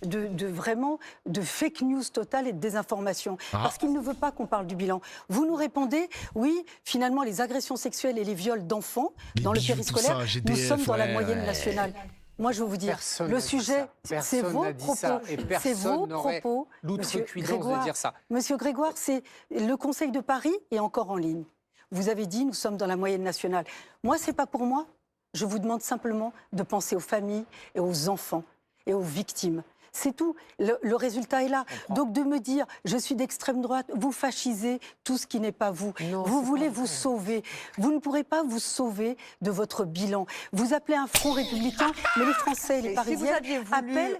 vraiment de fake news totale et de désinformation. Parce qu'il ne veut pas qu'on parle du bilan. Vous nous répondez, oui, finalement, les agressions sexuelles et les viols d'enfants dans le périscolaire, nous sommes dans la moyenne nationale. Moi, je veux vous dire, le sujet, c'est vos propos. C'est vos propos. L'outrecuidance de dire ça. Monsieur Grégoire, c'est le Conseil de Paris est encore en ligne. Vous avez dit, nous sommes dans la moyenne nationale. Moi, c'est pas pour moi. Je vous demande simplement de penser aux familles et aux enfants et aux victimes. C'est tout. Le résultat est là. Donc de me dire, je suis d'extrême droite, vous fascisez tout ce qui n'est pas vous. Non, vous voulez vous sauver. Vous ne pourrez pas vous sauver de votre bilan. Vous appelez un front républicain, mais les Français et les Parisiens appellent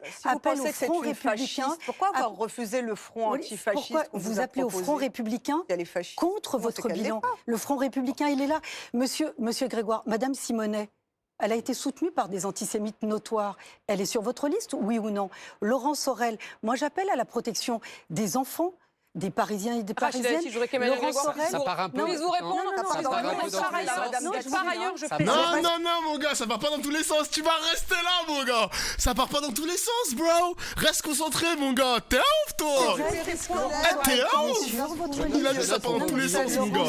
au front républicain. Pourquoi avoir refusé le front antifasciste? Pourquoi vous appelez au front républicain contre votre bilan? Le front républicain, il est là. Monsieur Grégoire, Madame Simonet, elle a été soutenue par des antisémites notoires. Elle est sur votre liste, oui ou non? Laurent Sorel, moi j'appelle à la protection des enfants, des Parisiens et des Parisiennes. Je voudrais qu'Emmanuel Grégoire puisse vous répondre. Par ailleurs, je précise. Non, mon gars, ça part pas dans tous les sens. Tu vas rester là, mon gars. Ça part pas dans tous les sens, bro. Reste concentré, mon gars. T'es ouf, toi. T'es ouf. Il a dit ça part dans tous les sens, mon gars.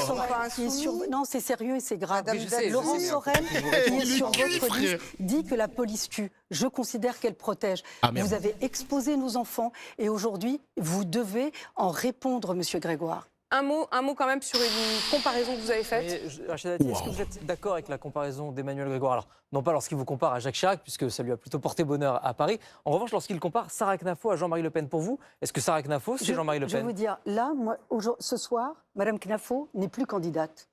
Non, c'est sérieux et c'est grave. Laurent Sorel, qui est sur votre liste, dit que la police tue. Je considère qu'elle protège. Vous avez exposé nos enfants et aujourd'hui, vous devez en répondre, Monsieur Grégoire. Un mot quand même sur une comparaison que vous avez faite. Rachida Dati, est-ce que vous êtes d'accord avec la comparaison d'Emmanuel Grégoire? Alors, non pas lorsqu'il vous compare à Jacques Chirac, puisque ça lui a plutôt porté bonheur à Paris. En revanche, lorsqu'il compare Sarah Knafo à Jean-Marie Le Pen, pour vous, est-ce que Sarah Knafo, c'est Jean-Marie Le Pen? Je vais vous dire, là, moi, ce soir, Madame Knafo n'est plus candidate.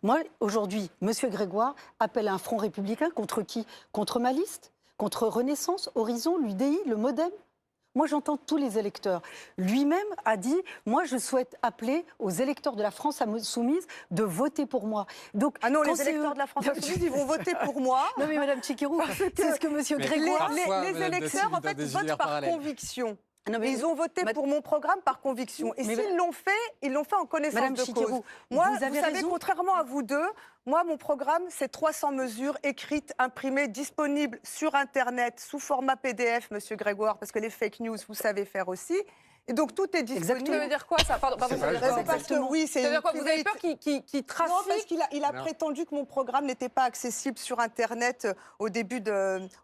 Moi, aujourd'hui, Monsieur Grégoire appelle à un front républicain contre qui? Contre ma liste? Contre Renaissance, Horizon, l'UDI, le Modem? Moi, j'entends tous les électeurs. Lui-même a dit, moi, je souhaite appeler aux électeurs de la France insoumise de voter pour moi. Donc, non, les électeurs de la France insoumise, ils vont voter pour moi. Non, mais Madame Chikirou, c'est ce que Monsieur Grégoire... Les électeurs, en fait, votent par conviction. Non, mais ils ont voté pour mon programme par conviction. Et s'ils l'ont fait, ils l'ont fait en connaissance de cause. Moi, vous savez, contrairement à vous deux, moi, mon programme, c'est 300 mesures écrites, imprimées, disponibles sur Internet, sous format PDF, Monsieur Grégoire, parce que les fake news, vous savez faire aussi. Et donc tout est disponible. Exactement. Ça veut dire quoi ça? Pardon, parce que oui, c'est. Ça veut dire quoi? Vous avez peur qu'il trafique? Non, parce qu'il a prétendu que mon programme n'était pas accessible sur Internet au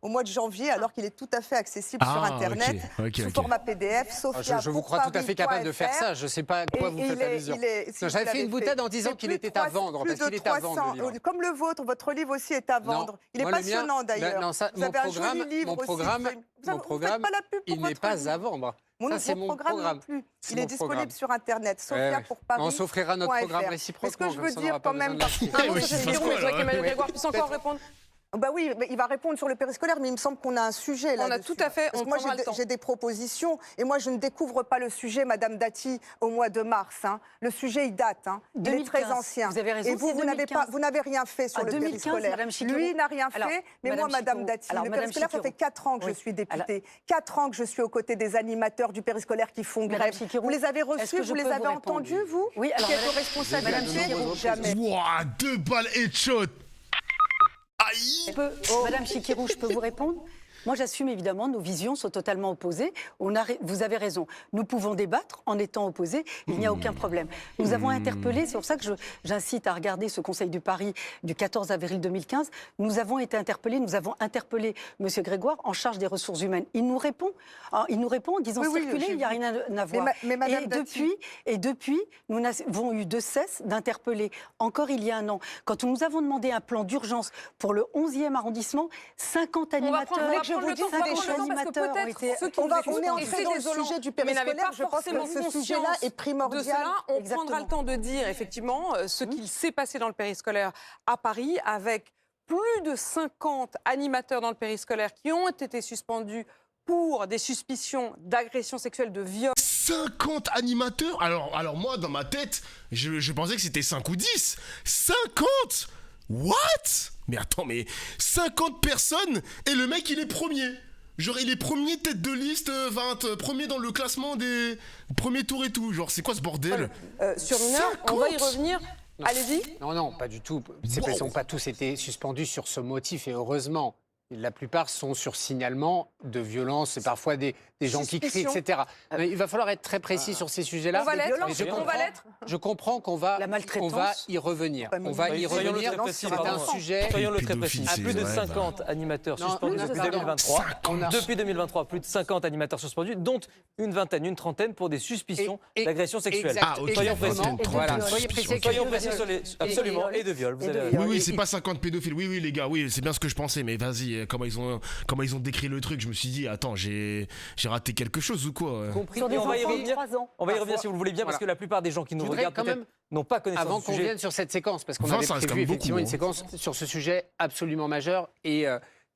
mois de janvier, alors qu'il est tout à fait accessible sur Internet, sous format PDF. Sophia, je vous crois tout à fait capable de faire ça. Je ne sais pas à quoi vous faites allusion. J'avais fait une boutade en disant qu'il était à vendre, parce qu'il est à vendre, le livre. Comme le vôtre, votre livre aussi est à vendre. Il est passionnant d'ailleurs. Mon programme, il n'est pas à vendre. Ça, c'est mon programme. Il est disponible sur Internet. Sophia pour Paris. On s'offrira notre programme réciproquement. Mais ce que je veux dire quand même... Je voudrais qu'Emmanuel Grégoire puisse encore répondre. Bah oui, mais il va répondre sur le périscolaire, mais il me semble qu'on a un sujet là. On a tout à fait. Moi, j'ai des propositions, et moi, je ne découvre pas le sujet, Madame Dati, au mois de mars. Le sujet, il date. Il est très ancien. Vous avez raison. Et vous n'avez rien fait sur le périscolaire. Lui n'a rien fait, mais moi, Madame Dati, le périscolaire, ça fait 4 ans que je suis députée. 4 ans que je suis aux côtés des animateurs du périscolaire qui font grève. Vous les avez reçus, vous les avez entendus, vous? Oui, alors. Qui est aux responsabilités? Jamais. Wouah, 2 balles headshot. Madame Chikirou, je peux vous répondre? Moi, j'assume évidemment, nos visions sont totalement opposées. Vous avez raison. Nous pouvons débattre en étant opposés. Il n'y a aucun problème. Nous avons interpellé, c'est pour ça que j'incite à regarder ce Conseil du Paris du 14 avril 2015. Nous avons été interpellés, nous avons interpellé M. Grégoire en charge des ressources humaines. Il nous répond en disant circuler, il n'y a rien à voir. Et depuis, nous n'avons eu de cesse d'interpeller. Encore il y a un an, quand nous avons demandé un plan d'urgence pour le 11e arrondissement, 50 animateurs... Je vous dis, on est entré dans le sujet du périscolaire. Je pense que ce sujet-là est primordial. De cela, on prendra le temps de dire effectivement ce qu'il s'est passé dans le périscolaire à Paris, avec plus de 50 animateurs dans le périscolaire qui ont été suspendus pour des suspicions d'agression sexuelle, de viol. 50 animateurs? Alors moi, dans ma tête, je pensais que c'était 5 ou 10. 50? What? Mais attends, mais 50 personnes et le mec il est premier. Genre il est premier tête de liste, premier dans le classement des premiers tours et tout. Genre c'est quoi ce bordel? Sur une heure, on va y revenir. Allez-y. Non, pas du tout. Ils n'ont pas tous été suspendus sur ce motif et heureusement. La plupart sont sur signalement de violence et parfois des gens qui crient, etc. Mais il va falloir être très précis sur ces sujets-là. On va l'être. Je comprends qu'on va y revenir. On va y revenir. C'est un sujet. Soyons-le très précis. À plus de 50 animateurs suspendus depuis 2023. Depuis 2023, plus de 50 animateurs suspendus, dont une vingtaine, une trentaine pour des suspicions d'agression sexuelle. Soyons précis. Soyons précis sur les. Absolument. Et de viol. Oui, c'est pas 50 pédophiles. Oui, les gars, oui, c'est bien ce que je pensais. Mais vas-y. Comment ils ont décrit le truc, je me suis dit attends, j'ai raté quelque chose ou quoi Sur des enfants de 3 ans. On va y revenir si vous le voulez bien, parce que la plupart des gens qui nous regardent peut-être n'ont pas connaissance avant du qu'on sujet. vienne sur cette séquence, parce qu'on avait prévu effectivement une séquence sur ce sujet absolument majeur et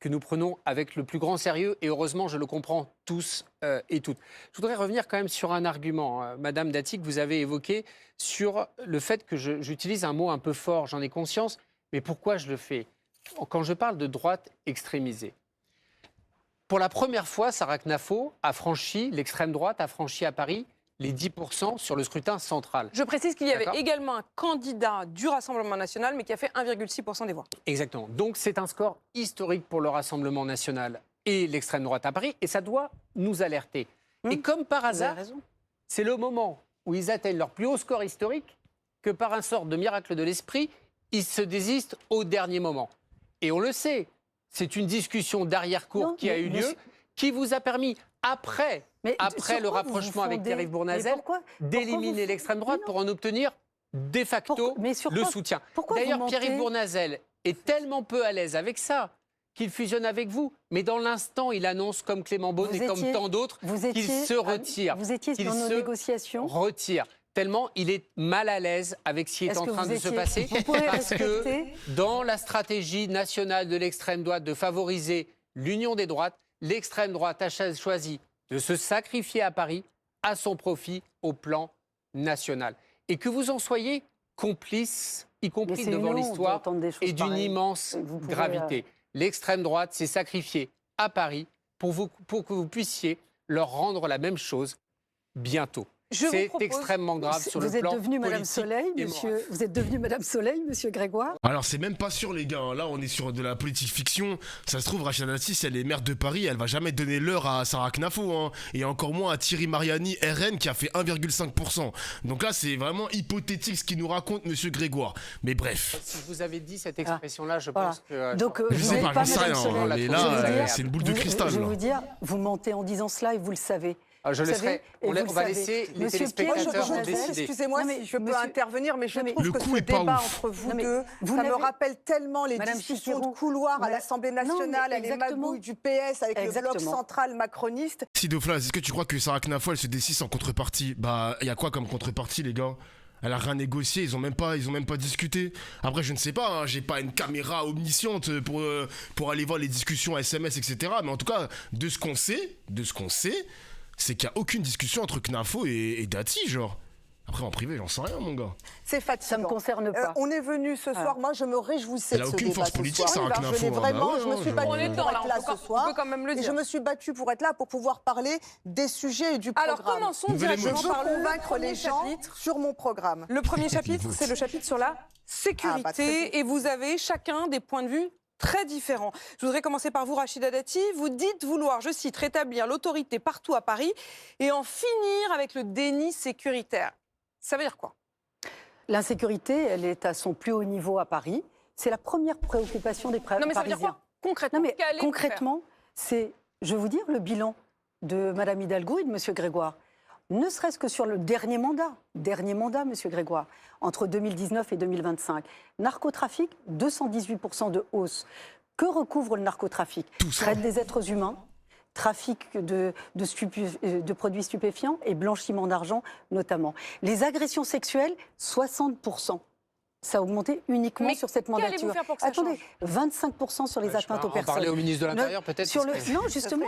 que nous prenons avec le plus grand sérieux, et heureusement, je le comprends tous et toutes. Je voudrais revenir quand même sur un argument, Madame Dati, que vous avez évoqué sur le fait que j'utilise un mot un peu fort, j'en ai conscience, mais pourquoi je le fais ? Quand je parle de droite extrémisée, pour la première fois, Sarah Knafo l'extrême droite a franchi à Paris les 10% sur le scrutin central. Je précise qu'il y avait également un candidat du Rassemblement national, mais qui a fait 1,6% des voix. Exactement. Donc c'est un score historique pour le Rassemblement national et l'extrême droite à Paris, et ça doit nous alerter. Et comme par hasard, c'est le moment où ils atteignent leur plus haut score historique que par un sort de miracle de l'esprit, ils se désistent au dernier moment. Et on le sait, c'est une discussion d'arrière-cour qui a eu lieu, qui vous a permis, après le rapprochement avec Thierry Bournazel, d'éliminer l'extrême droite pour en obtenir de facto le soutien. D'ailleurs, Thierry Bournazel est tellement peu à l'aise avec ça qu'il fusionne avec vous. Mais dans l'instant, il annonce, comme Clément Beaune et comme tant d'autres, qu'il se retire. Vous étiez dans nos négociations. Tellement il est mal à l'aise avec ce qui est en train de se passer, parce que dans la stratégie nationale de l'extrême droite de favoriser l'union des droites, l'extrême droite a choisi de se sacrifier à Paris à son profit au plan national. Et que vous en soyez complice, y compris devant l'histoire, et d'une immense gravité. L'extrême droite s'est sacrifiée à Paris pour que vous puissiez leur rendre la même chose bientôt. C'est extrêmement grave sur le plan politique Vous êtes devenu Madame Soleil, Monsieur Grégoire. Alors c'est même pas sûr les gars, là on est sur de la politique fiction. Ça se trouve Rachida Dati, si elle est maire de Paris, elle va jamais donner l'heure à Sarah Knafo, hein, et encore moins à Thierry Mariani RN qui a fait 1,5%. Donc là c'est vraiment hypothétique ce qu'il nous raconte Monsieur Grégoire. Mais bref. Si vous avez dit cette expression-là, je pense que... Donc je sais pas, j'en sais rien, mais là c'est une boule de cristal. Je vais vous dire, vous mentez en disant cela et vous le savez. Je laisserai. On va laisser les téléspectateurs décider. Excusez-moi si je peux intervenir, mais je trouve que ce débat entre vous deux, ça me rappelle tellement les discussions de couloir à l'Assemblée nationale, les magouilles du PS avec le bloc central macroniste. Sidoflas, est-ce que tu crois que Sarah Knafo elle se décide sans contrepartie ? Bah, il y a quoi comme contrepartie, les gars ? Elle a rien négocié, ils ont même pas discuté. Après, je ne sais pas, hein, j'ai pas une caméra omnisciente pour aller voir les discussions SMS, etc. Mais en tout cas, de ce qu'on sait, c'est qu'il n'y a aucune discussion entre Knafo et Dati, genre. Après, en privé, j'en sais rien, mon gars. C'est fatigant. Ça ne me concerne pas. On est venu ce soir, moi je me réjouissais de ce débat. Elle n'a aucune force politique, Sarah Knafo. Je me suis battue pour être là ce soir. On peut quand même le dire. Et je me suis battue pour être là, pour pouvoir parler des sujets et du programme. Alors commençons directement par convaincre les gens sur mon programme. Le premier chapitre, c'est le chapitre sur la sécurité. Et vous avez chacun des points de vue très différents. Je voudrais commencer par vous, Rachida Dati. Vous dites vouloir, je cite, rétablir l'autorité partout à Paris et en finir avec le déni sécuritaire. Ça veut dire quoi ? L'insécurité, elle est à son plus haut niveau à Paris. C'est la première préoccupation des Parisiens. Non, mais ça veut dire quoi concrètement ? Concrètement, c'est, je vais vous dire, le bilan de Mme Hidalgo et de M. Grégoire. Ne serait-ce que sur le dernier mandat, M. Grégoire, entre 2019 et 2025. Narcotrafic, 218% de hausse. Que recouvre le narcotrafic ? Traite des êtres humains, trafic de produits stupéfiants et blanchiment d'argent notamment. Les agressions sexuelles, 60%. Ça a augmenté uniquement sur cette mandature. Attendez, 25% sur les atteintes aux personnes. On parlait au ministre de l'Intérieur, peut-être. Non, justement.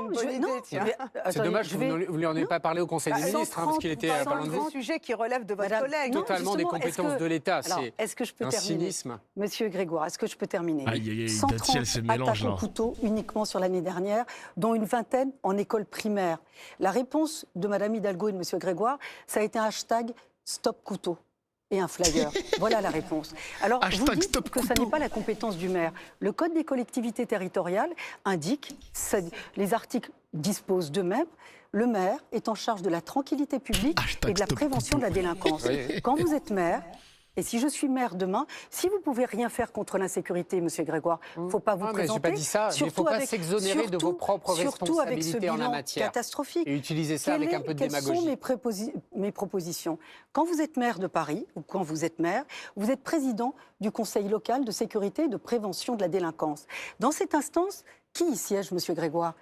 C'est dommage que vous ne lui en ayez pas parlé au Conseil des ministres, parce qu'il était pas loin de vous. C'est un sujet qui relève de votre collègue. Totalement des compétences de l'État. Est-ce que je peux terminer, cynisme. Monsieur Grégoire, est-ce que je peux terminer? 130 attaques au couteau uniquement sur l'année dernière, dont une vingtaine en école primaire. La réponse de Mme Hidalgo et de Monsieur Grégoire, ça a été un hashtag Stop Couteau. et un flyer. Voilà la réponse. Alors, vous dites que ce n'est pas la compétence du maire. Le Code des collectivités territoriales indique, les articles disposent d'eux-mêmes, le maire est en charge de la tranquillité publique et de la prévention de la délinquance. Quand vous êtes maire, et si je suis maire demain, si vous ne pouvez rien faire contre l'insécurité, Monsieur Grégoire, il ne faut pas vous présenter. Je n'ai pas dit ça, il ne faut pas s'exonérer de vos propres responsabilités en la matière. Catastrophique. Et utiliser ça avec un peu de démagogie. Quelles sont mes propositions? Quand vous êtes maire de Paris, ou quand vous êtes maire, vous êtes président du Conseil local de sécurité et de prévention de la délinquance. Dans cette instance, qui y siège, Monsieur Grégoire?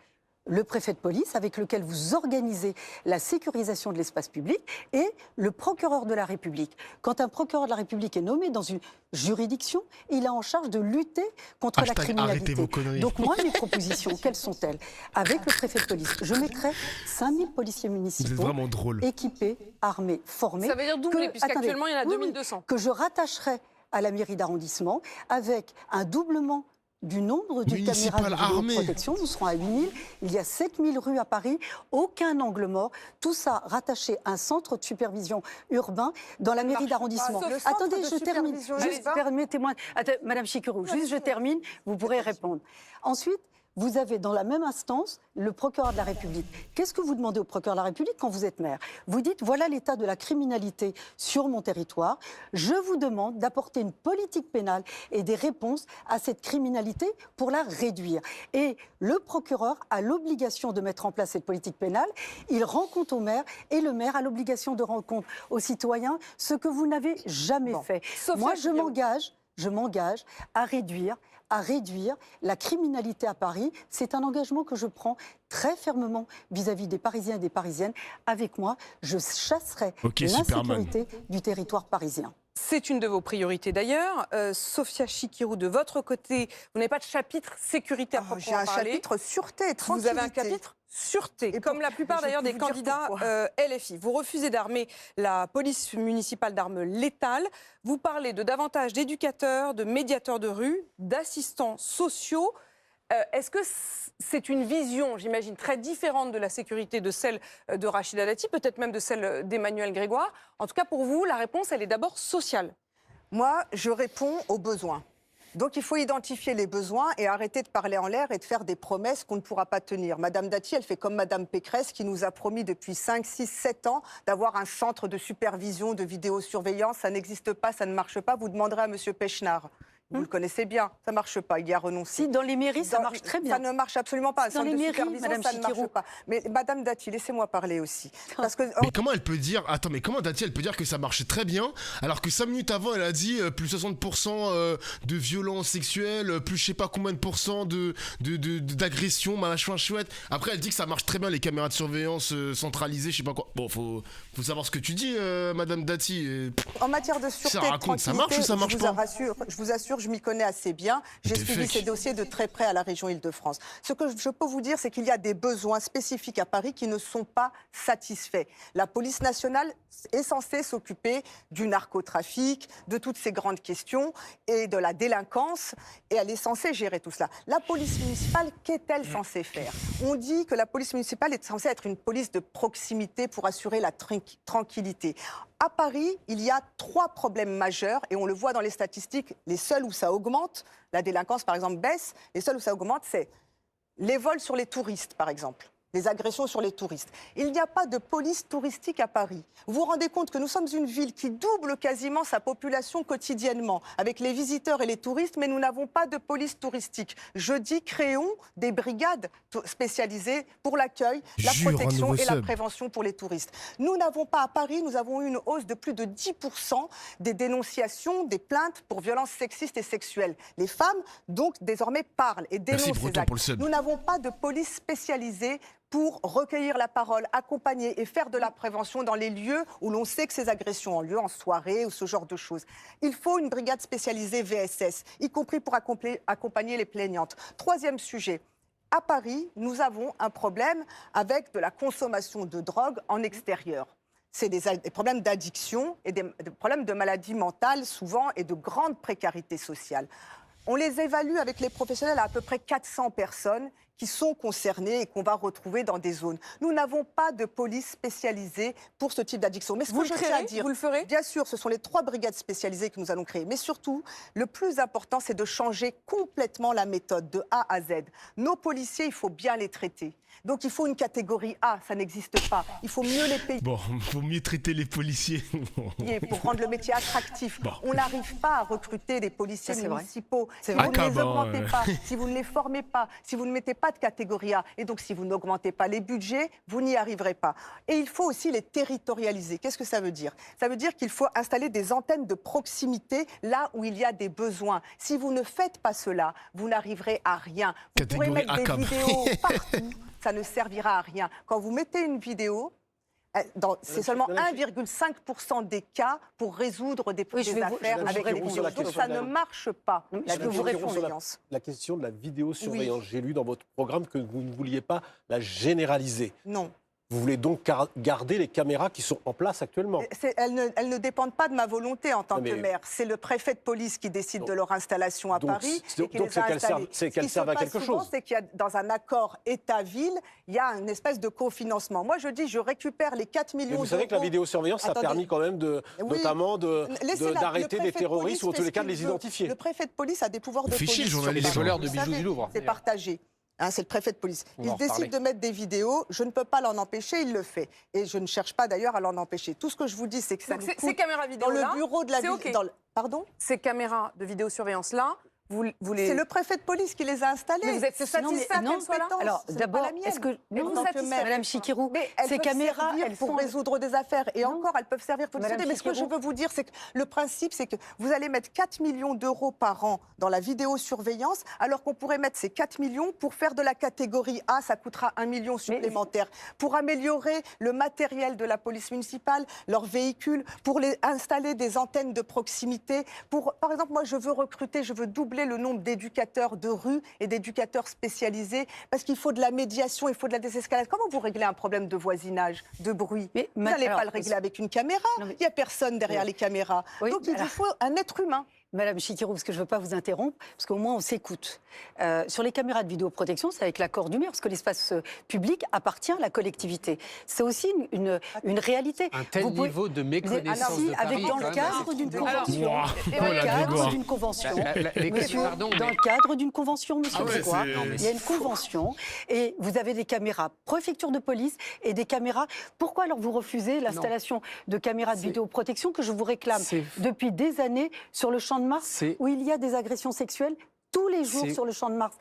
Le préfet de police, avec lequel vous organisez la sécurisation de l'espace public, et le procureur de la République. Quand un procureur de la République est nommé dans une juridiction, il est en charge de lutter contre la criminalité. Donc moi, mes propositions, quelles sont-elles? Avec le préfet de police, je mettrai 5000 policiers municipaux équipés, armés, formés. Ça veut dire doubler, puisqu'actuellement, il y en a 2200. Que je rattacherai à la mairie d'arrondissement, avec un doublement du nombre de caméras de vidéoprotection. Nous serons à 8000. Il y a 7000 rues à Paris, aucun angle mort. Tout ça rattaché à un centre de supervision urbain dans la mairie d'arrondissement. Attendez, je termine. Permettez-moi. Madame Chicurou, juste je termine, vous pourrez répondre. Ensuite, vous avez dans la même instance le procureur de la République. Qu'est-ce que vous demandez au procureur de la République quand vous êtes maire? Vous dites, voilà l'état de la criminalité sur mon territoire. Je vous demande d'apporter une politique pénale et des réponses à cette criminalité pour la réduire. Et le procureur a l'obligation de mettre en place cette politique pénale. Il rend compte au maire et le maire a l'obligation de rendre compte aux citoyens, ce que vous n'avez jamais fait. Moi, je m'engage à réduire la criminalité à Paris. C'est un engagement que je prends très fermement vis-à-vis des Parisiens et des Parisiennes. Avec moi, je chasserai l'insécurité du territoire parisien. C'est une de vos priorités d'ailleurs. Sophia Chikirou, de votre côté, vous n'avez pas de chapitre sécurité à proprement parler. J'ai un chapitre sûreté, tranquillité. Vous avez un chapitre sûreté, et comme la plupart d'ailleurs des candidats LFI. Vous refusez d'armer la police municipale d'armes létales. Vous parlez de davantage d'éducateurs, de médiateurs de rue, d'assistants sociaux. Est-ce que c'est une vision, j'imagine, très différente de la sécurité de celle de Rachida Dati, peut-être même de celle d'Emmanuel Grégoire? En tout cas, pour vous, la réponse, elle est d'abord sociale. Moi, je réponds aux besoins. Donc il faut identifier les besoins et arrêter de parler en l'air et de faire des promesses qu'on ne pourra pas tenir. Madame Dati, elle fait comme Madame Pécresse qui nous a promis depuis 5, 6, 7 ans d'avoir un centre de supervision, de vidéosurveillance. Ça n'existe pas, ça ne marche pas. Vous demanderez à Monsieur Pechnard. Vous le connaissez bien, ça ne marche pas, il y a renoncé. Si, dans les mairies, ça marche très bien. Ça ne marche absolument pas. Dans les mairies, Madame ça ne marche pas. Mais Madame Dati, laissez-moi parler aussi. Parce que, mais comment elle peut dire... Attends, mais comment Dati, elle peut dire que ça marche très bien, alors que 5 minutes avant, elle a dit plus 60% de violences sexuelles, plus je sais pas combien de pourcents d'agressions, machin chouette. Après, elle dit que ça marche très bien, les caméras de surveillance centralisées, je sais pas quoi. Bon, faut savoir ce que tu dis, Madame Dati. En matière de sûreté, ça marche ou ça marche pas? Je vous assure, je m'y connais assez bien. J'ai suivi ces dossiers de très près à la région Île-de-France. Ce que je peux vous dire, c'est qu'il y a des besoins spécifiques à Paris qui ne sont pas satisfaits. La police nationale est censée s'occuper du narcotrafic, de toutes ces grandes questions et de la délinquance, et elle est censée gérer tout cela. La police municipale, qu'est-elle censée faire? On dit que la police municipale est censée être une police de proximité pour assurer la tranquillité. À Paris, il y a 3 problèmes majeurs, et on le voit dans les statistiques, les seuls où ça augmente, la délinquance par exemple baisse, les seuls où ça augmente, c'est les vols sur les touristes par exemple. Les agressions sur les touristes. Il n'y a pas de police touristique à Paris. Vous vous rendez compte que nous sommes une ville qui double quasiment sa population quotidiennement, avec les visiteurs et les touristes, mais nous n'avons pas de police touristique. Je dis, créons des brigades spécialisées pour l'accueil, la protection et la prévention pour les touristes. Nous n'avons pas à Paris, nous avons eu une hausse de plus de 10% des dénonciations, des plaintes pour violences sexistes et sexuelles. Les femmes, donc, désormais parlent et dénoncent ces actes. Nous n'avons pas de police spécialisée pour recueillir la parole, accompagner et faire de la prévention dans les lieux où l'on sait que ces agressions ont lieu, en soirée ou ce genre de choses. Il faut une brigade spécialisée VSS, y compris pour accompagner les plaignantes. 3e sujet. À Paris, nous avons un problème avec de la consommation de drogue en extérieur. C'est des problèmes d'addiction et des problèmes de maladies mentales souvent et de grande précarité sociale. On les évalue avec les professionnels à peu près 400 personnes qui sont concernés et qu'on va retrouver dans des zones. Nous n'avons pas de police spécialisée pour ce type d'addiction. Mais ce que je tiens à dire, vous le ferez ? Bien sûr, ce sont les 3 brigades spécialisées que nous allons créer. Mais surtout, le plus important, c'est de changer complètement la méthode de A à Z. Nos policiers, il faut bien les traiter. Donc il faut une catégorie A, ça n'existe pas. Il faut mieux les payer. Bon, il faut mieux traiter les policiers. Pour rendre le métier attractif. Bon. On n'arrive pas à recruter des policiers municipaux. Si vous vrai. ne les augmentez pas, si vous ne les formez pas, si vous ne mettez pas de catégorie A, et donc si vous n'augmentez pas les budgets, vous n'y arriverez pas. Et il faut aussi les territorialiser. Qu'est-ce que ça veut dire? Ça veut dire qu'il faut installer des antennes de proximité là où il y a des besoins. Si vous ne faites pas cela, vous n'arriverez à rien. Vous pourrez mettre des vidéos partout. Ça ne servira à rien. Quand vous mettez une vidéo, c'est seulement 1,5% des cas pour résoudre des affaires avec les vidéos. Donc ça ne marche pas. La question de la vidéosurveillance. J'ai lu dans votre programme que vous ne vouliez pas la généraliser. Non. Vous voulez donc garder les caméras qui sont en place actuellement? Elles ne dépendent pas de ma volonté en tant que maire. C'est le préfet de police qui décide de leur installation à Paris. Donc c'est qu'elles servent à quelque chose. C'est qu'il y a dans un accord État-ville, il y a une espèce de cofinancement. Moi, je dis, je récupère les 4 millions d'euros. Vous savez que la vidéosurveillance, ça a permis quand même notamment d'arrêter des terroristes ou en tous les cas de les identifier. Le préfet de police a des pouvoirs de police. Les voleurs de bijoux du Louvre. C'est partagé. C'est le préfet de police. Il décide de mettre des vidéos, je ne peux pas l'en empêcher, il le fait. Et je ne cherche pas d'ailleurs à l'en empêcher. Tout ce que je vous dis, c'est que ça nous coûte ces caméras vidéo dans le bureau de la ville. Okay. Pardon? Ces caméras de vidéosurveillance-là, vous les... C'est le préfet de police qui les a installées. Mais vous êtes satisfaite qu'elles soient là? Alors d'abord, est-ce que Madame Chikirou, ces caméras, elles pour résoudre des affaires et encore, elles peuvent servir pour discuter. Mais ce que je veux vous dire, c'est que le principe, c'est que vous allez mettre 4 millions d'euros par an dans la vidéosurveillance, alors qu'on pourrait mettre ces 4 millions pour faire de la catégorie A, ça coûtera 1 million supplémentaire, pour améliorer le matériel de la police municipale, leurs véhicules, pour installer des antennes de proximité. Par exemple, moi, je veux doubler le nombre d'éducateurs de rue et d'éducateurs spécialisés parce qu'il faut de la médiation, il faut de la désescalade. Comment vous réglez un problème de voisinage, de bruit? Vous n'allez pas le régler avec une caméra. Il n'y a personne derrière les caméras. Donc il vous faut un être humain. Madame Chikirou, parce que je ne veux pas vous interrompre, parce qu'au moins on s'écoute. Sur les caméras de vidéoprotection, c'est avec l'accord du maire, parce que l'espace public appartient à la collectivité. C'est aussi une réalité. Un tel niveau de méconnaissance de Paris, dans le cadre d'une convention. Dans le cadre d'une convention. Dans le cadre d'une convention, monsieur Grégoire, il y a une convention, et vous avez des caméras préfecture de police et des caméras. Pourquoi alors vous refusez l'installation de caméras de vidéoprotection que je vous réclame depuis des années sur le Champ de Mars, où il y a des agressions sexuelles tous les jours sur le Champ de Mars.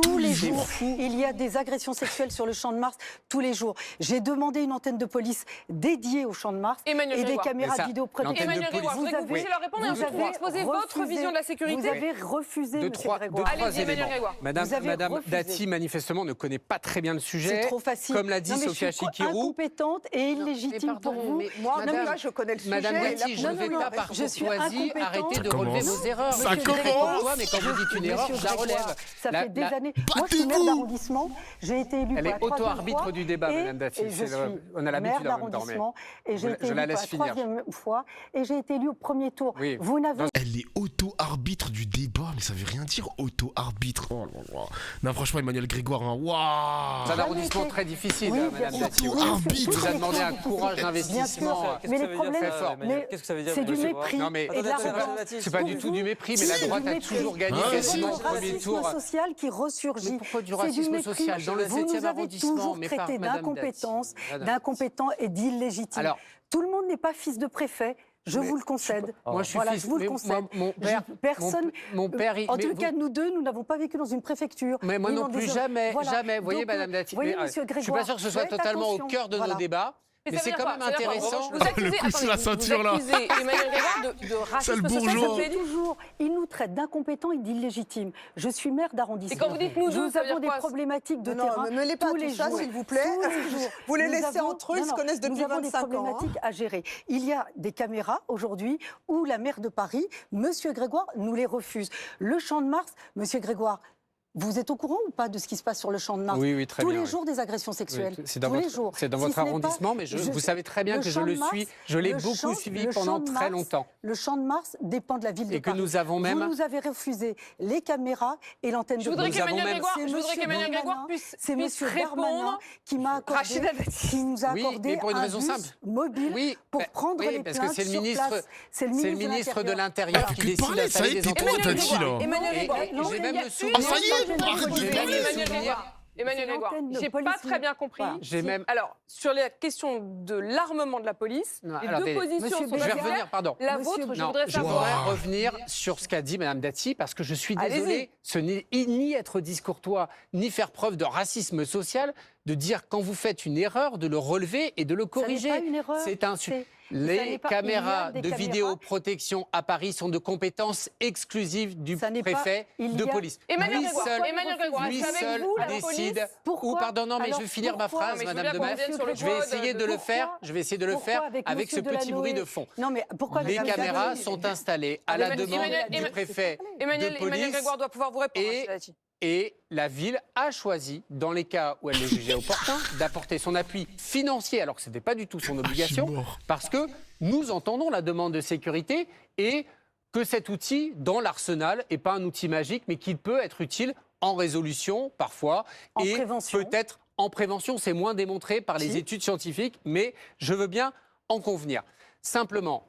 Tous les jours, il y a des agressions sexuelles sur le Champ de Mars. Tous les jours. J'ai demandé une antenne de police dédiée au Champ de Mars et des caméras de vidéoprotection. Emmanuel Grégoire, je voudrais que vous puissiez leur répondre et ensuite vous exposer votre vision de la sécurité. Vous avez refusé, monsieur Grégoire. Allez-y, Emmanuel Grégoire. Madame Dati, manifestement, ne connaît pas très bien le sujet. C'est trop facile. Comme l'a dit Sophia Chikirou. Incompétente et illégitime pour vous. Moi, je connais le sujet. Madame Dati, je ne vais pas par courtoisie arrêter de relever vos erreurs. Ça commence. Mais quand vous dites une erreur, je la relève. Ça fait des années. Moi, je suis maire d'arrondissement. J'ai été élue pour la troisième fois. Elle est auto-arbitre du débat, Madame Dati. On a l'habitude en même temps. Et j'ai été élue pour la troisième fois. Et j'ai été élue au premier tour. Vous n'avez... Elle est auto-arbitre du débat, mais ça veut rien dire auto-arbitre. Oh là là. Non, franchement, Emmanuel Grégoire, waouh. C'est un arrondissement très difficile, Madame Dati. Arbitre. Vous a demandé un courage d'investissement. Mais les problèmes, qu'est-ce que ça veut dire? C'est du mépris. C'est pas du tout du mépris, mais la droite a toujours gagné quasiment au premier tour. Social qui ressurgit. Mais pourquoi du racisme social dans le 7e arrondissement? Vous nous avez toujours traité d'incompétents et d'illégitimes. Tout le monde n'est pas fils de préfet. Je vous le concède. Moi, je suis fils. Je vous le concède. Mon père. En tout cas, nous deux, nous n'avons pas vécu dans une préfecture. Mais moi non plus, jamais. Jamais. Vous voyez, Madame Dati. Je ne suis pas sûr que ce soit totalement au cœur de nos débats. Mais c'est quand même intéressant. Le coup sous la ceinture, là. Vous accusez Emmanuel Grégoire de racisme social. Toujours, il nous traite d'incompétents et d'illégitimes. Je suis maire d'arrondissement. Et quand vous dites nous avons des problématiques de terrain ne mêlez pas tous les ça, jours. S'il vous plaît. Vous les laissez entre eux, ils se connaissent depuis 25 ans. Nous avons des problématiques à gérer. Il y a des caméras aujourd'hui où la maire de Paris, monsieur Grégoire, nous les refuse. Le Champ de Mars, monsieur Grégoire, Vous êtes au courant ou pas de ce qui se passe sur le Champ de Mars? Oui, très Tous bien. les jours, des agressions sexuelles. Oui, c'est dans tous votre, les jours. c'est dans votre arrondissement, mais vous savez très bien que je le suis. Je l'ai beaucoup suivi pendant très longtemps. Le Champ de Mars dépend de la ville de Paris. Et que nous avons même... Vous nous avez refusé les caméras et l'antenne de Paris. Je voudrais qu'Emmanuel Grégoire puisse répondre. Qui m'a accordé, qui nous a accordé pour une raison simple. Mobile pour prendre les plaintes parce que c'est le ministre, c'est le ministre de l'Intérieur qui décide parler, ça a été trop, t'as dit là. J'ai même le souvenir. Ah, ça y est, arrête de parler. Emmanuel Grégoire, j'ai pas très bien compris. Alors, sur la question de l'armement de la police, les deux positions sont je vais revenir, pardon. La vôtre, je voudrais savoir. Je voudrais revenir sur ce qu'a dit Mme Dati, parce que je suis désolé, ce n'est ni être discourtois, ni faire preuve de racisme social, de dire quand vous faites une erreur, de le relever et de le corriger. Ça n'est pas une erreur. C'est un Les caméras de vidéoprotection à Paris sont de compétence exclusive du préfet de police. Emmanuel Grégoire, lui seul décide. Pardon, non, mais je vais finir ma phrase, Madame Demel. Je vais essayer de le faire. Je vais essayer de le faire avec ce petit bruit de fond. Non, mais pourquoi les caméras sont installées à la demande du préfet de police. Emmanuel Grégoire doit pouvoir vous répondre. Et la ville a choisi, dans les cas où elle le jugeait opportun, d'apporter son appui financier, alors que ce n'était pas du tout son obligation, parce que nous entendons la demande de sécurité et que cet outil, dans l'arsenal, n'est pas un outil magique, mais qu'il peut être utile en résolution, parfois, et peut-être en prévention. C'est moins démontré par les études scientifiques, mais je veux bien en convenir. Simplement,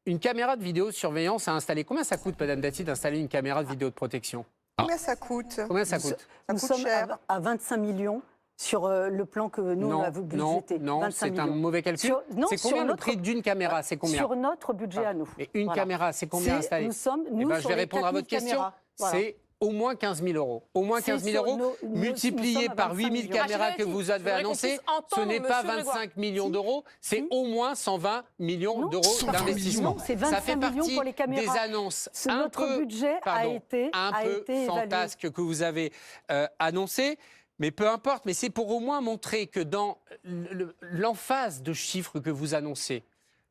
une caméra de vidéosurveillance à installer. Combien ça coûte, Madame Dati, d'installer une caméra de vidéo de protection ? Combien ça coûte? Combien ça coûte? Nous sommes à 25 millions sur le plan que nous on a budgété. Non, c'est un mauvais calcul. C'est combien le prix d'une caméra? C'est combien? Sur notre budget à nous. Et une caméra, c'est combien installé? Nous sommes, nous, je vais répondre à votre question. C'est au moins 15 000 euros. Au moins 15 000 euros, multiplié par 8 000 caméras que vous avez annoncées, ce n'est pas 25 millions d'euros, c'est au moins 120 millions d'euros d'investissement. Ça fait partie des annonces un peu fantasques que vous avez annoncées. Mais peu importe, mais c'est pour au moins montrer que dans l'emphase de chiffres que vous annoncez,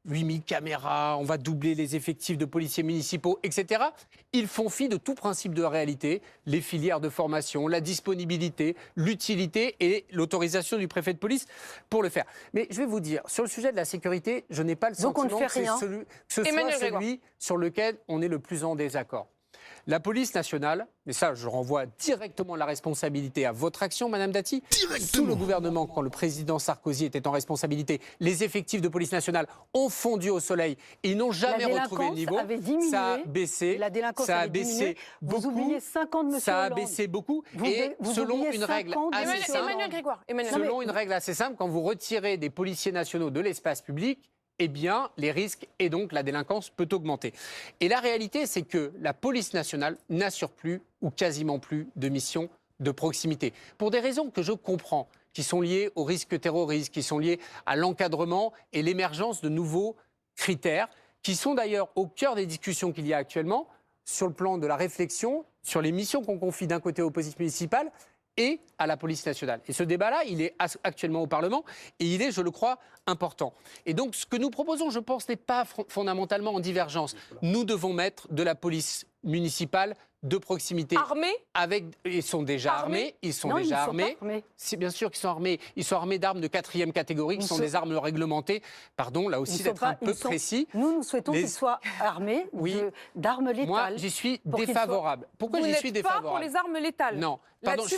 8000 caméras, on va doubler les effectifs de policiers municipaux, etc. Ils font fi de tout principe de réalité, les filières de formation, la disponibilité, l'utilité et l'autorisation du préfet de police pour le faire. Mais je vais vous dire, sur le sujet de la sécurité, je n'ai pas le sentiment que ce soit celui sur lequel on est le plus en désaccord. La police nationale, mais ça je renvoie directement la responsabilité à votre action, Madame Dati, sous le gouvernement, quand le président Sarkozy était en responsabilité, les effectifs de police nationale ont fondu au soleil, ils n'ont jamais retrouvé le niveau, ça a baissé, ça a baissé beaucoup, vous oubliez 50 de ça a baissé beaucoup, et selon une règle assez simple, selon une règle assez simple, quand vous retirez des policiers nationaux de l'espace public, eh bien, les risques et donc la délinquance peut augmenter. Et la réalité, c'est que la police nationale n'assure plus ou quasiment plus de missions de proximité. Pour des raisons que je comprends, qui sont liées au risque terroriste, qui sont liées à l'encadrement et l'émergence de nouveaux critères, qui sont d'ailleurs au cœur des discussions qu'il y a actuellement sur le plan de la réflexion, sur les missions qu'on confie d'un côté aux polices municipales et à la police nationale. Et ce débat-là, il est actuellement au Parlement et il est, je le crois, important. Et donc, ce que nous proposons, je pense, n'est pas fondamentalement en divergence. Nous devons mettre de la police municipale de proximité. Armés ? Ils sont déjà armés. Ils sont déjà armés. C'est bien sûr qu'ils sont armés. Ils sont armés d'armes de 4e catégorie, qui sont des armes réglementées. Pardon, là aussi, d'être un peu précis. Nous souhaitons qu'ils soient armés d'armes létales. Moi, j'y suis défavorable. Pourquoi j'y suis défavorable? Vous n'êtes pas pour les armes létales? Non. Pardon, je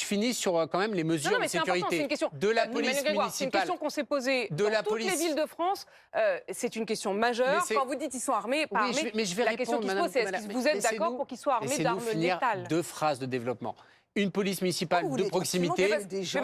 finis sur quand même les mesures de sécurité de la police municipale. C'est une question qu'on s'est posée dans toutes les villes de France. C'est une question majeure. Quand vous dites qu'ils sont armés, pas armés, la question qui se pose, c'est est-ce que vous êtes d'accord pour qu'ils soient armés d'armes létales? 2 phrases de développement. Une police municipale de proximité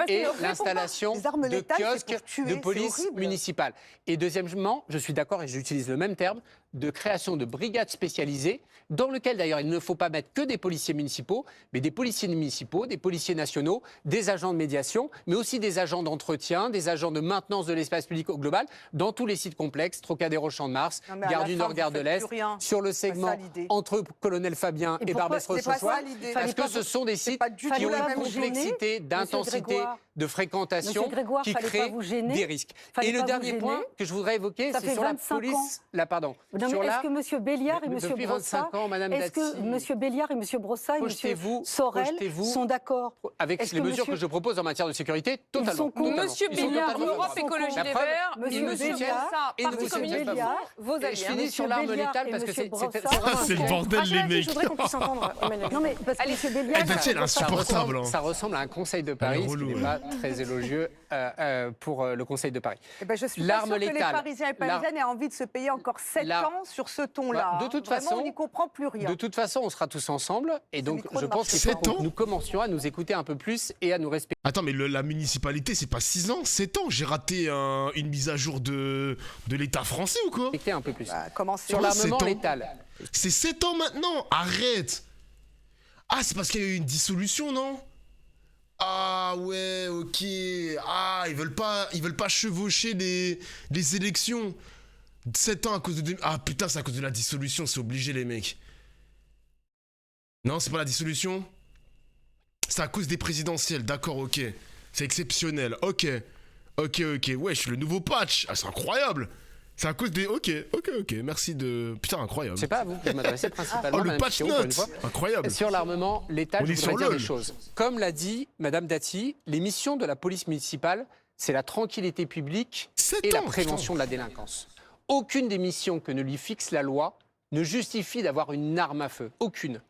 et l'installation de kiosques de police municipale. Et deuxièmement, je suis d'accord et j'utilise le même terme, de création de brigades spécialisées, dans lequel d'ailleurs il ne faut pas mettre que des policiers municipaux, mais des policiers municipaux, des policiers nationaux, des agents de médiation, mais aussi des agents d'entretien, des agents de maintenance de l'espace public au global, dans tous les sites complexes, Trocadéro Champ de Mars, Gare du Nord, Gare de l'Est, sur le segment entre Colonel Fabien et Barbès-Rochechouart, parce que ce sont des sites qui ont une complexité d'intensité, de fréquentation qui créent des risques. Et le dernier point que je voudrais évoquer, c'est sur la police. mais est-ce que M. Béliard et M. Depuis Brossat, 25 ans, Madame est-ce que Dati, M. Béliard et M. Brossat et M. Sorel sont d'accord avec les mesures que je propose en matière de sécurité, totalement. Monsieur Béliard, Europe Écologie Les Verts, ils me soutiennent. Parti communiste, vos alliés. Je finis sur l'arme létale parce que c'est le bordel, les mecs. Je voudrais qu'on puisse entendre Emmanuel. Non, mais parce que M. Béliard... Dati, elle est insupportable. Ça ressemble à un conseil de Paris, ce qui n'est pas très élogieux pour le conseil de Paris. Je suis pas sûre que les Parisiens et Parisiennes aient envie de se payer encore 7 ans sur ce ton-là. De toute Vraiment, façon, on n'y comprend plus rien. De toute façon, on sera tous ensemble. Et donc, je pense qu'il faut que nous commencions à nous écouter un peu plus et à nous respecter. Attends, mais la municipalité, c'est pas 6 ans, 7 ans. J'ai raté une mise à jour de l'État français ou quoi? Un peu plus. Sur l'armement létal. C'est 7 ans maintenant. Arrête. Ah, c'est parce qu'il y a eu une dissolution, non? Ah ouais, ok. Ah, ils veulent pas chevaucher les élections. 7 ans à cause de... Ah putain, c'est à cause de la dissolution, c'est obligé les mecs. Non, c'est pas la dissolution. C'est à cause des présidentielles, d'accord, ok. C'est exceptionnel, ok. Ok, wesh, le nouveau patch. Ah, c'est incroyable. C'est à cause des... Ok, merci de... Putain, incroyable. C'est pas à vous que je m'adressais principalement. Oh, le patch note. Incroyable. Sur l'armement létal, je voudrais dire des choses. Comme l'a dit Madame Dati, les missions de la police municipale, c'est la tranquillité publique et la prévention de la délinquance. Aucune des missions que ne lui fixe la loi ne justifie d'avoir une arme à feu. Aucune.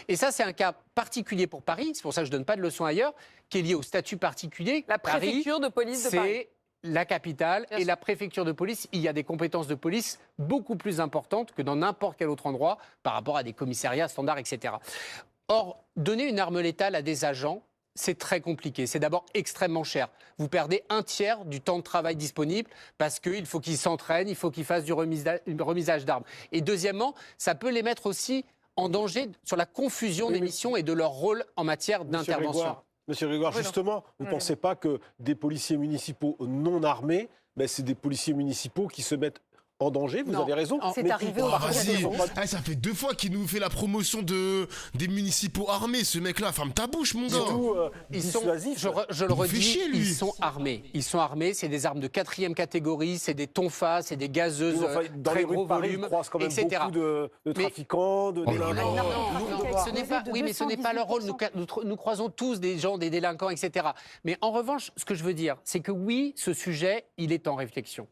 Et ça, c'est un cas particulier pour Paris, c'est pour ça que je ne donne pas de leçons ailleurs, qui est lié au statut particulier. La préfecture de police de Paris. C'est la capitale et la préfecture de police. Il y a des compétences de police beaucoup plus importantes que dans n'importe quel autre endroit par rapport à des commissariats standards, etc. Or, donner une arme létale à des agents, c'est très compliqué. C'est d'abord extrêmement cher. Vous perdez un tiers du temps de travail disponible parce qu'il faut qu'ils s'entraînent, il faut qu'ils fassent du remisage d'armes. Et deuxièmement, ça peut les mettre aussi en danger sur la confusion des missions et de leur rôle en matière d'intervention. Monsieur Grégoire, justement, vous ne pensez pas que des policiers municipaux non armés, c'est des policiers municipaux qui se mettent en danger, vous avez raison. C'est arrivé au vas-y, ça fait 2 fois qu'il nous fait la promotion des municipaux armés. Ce mec-là, ferme ta bouche, mon gars. Ils sont, je le redis, ils sont armés. Ils sont armés, c'est des armes de 4e catégorie, c'est des tonfas, c'est des gazeuses, dans très les gros Paris, volume, quand même etc. Beaucoup de trafiquants, de délinquants. Non, ce n'est pas, oui, mais ce n'est pas leur rôle. Nous croisons tous des gens, des délinquants, etc. Mais en revanche, ce que je veux dire, c'est que oui, ce sujet, il est en réflexion.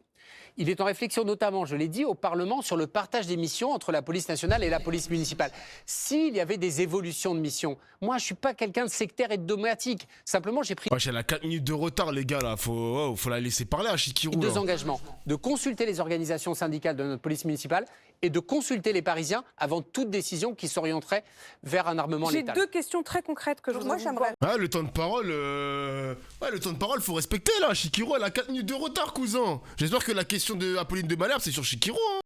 Il est en réflexion notamment, je l'ai dit, au Parlement sur le partage des missions entre la police nationale et la police municipale. S'il y avait des évolutions de missions, moi je ne suis pas quelqu'un de sectaire et de dogmatique. Simplement j'ai pris... Elle a 4 minutes de retard les gars là, faut la laisser parler à Chikirou. 2 engagements, de consulter les organisations syndicales de notre police municipale et de consulter les Parisiens avant toute décision qui s'orienterait vers un armement létal. J'ai 2 questions très concrètes que je voudrais vous poser. Le temps de parole, faut respecter là. Chikirou, elle a 4 minutes de retard, cousin. J'espère que la question de Apolline de Malherbe, c'est sur Chikirou. Hein.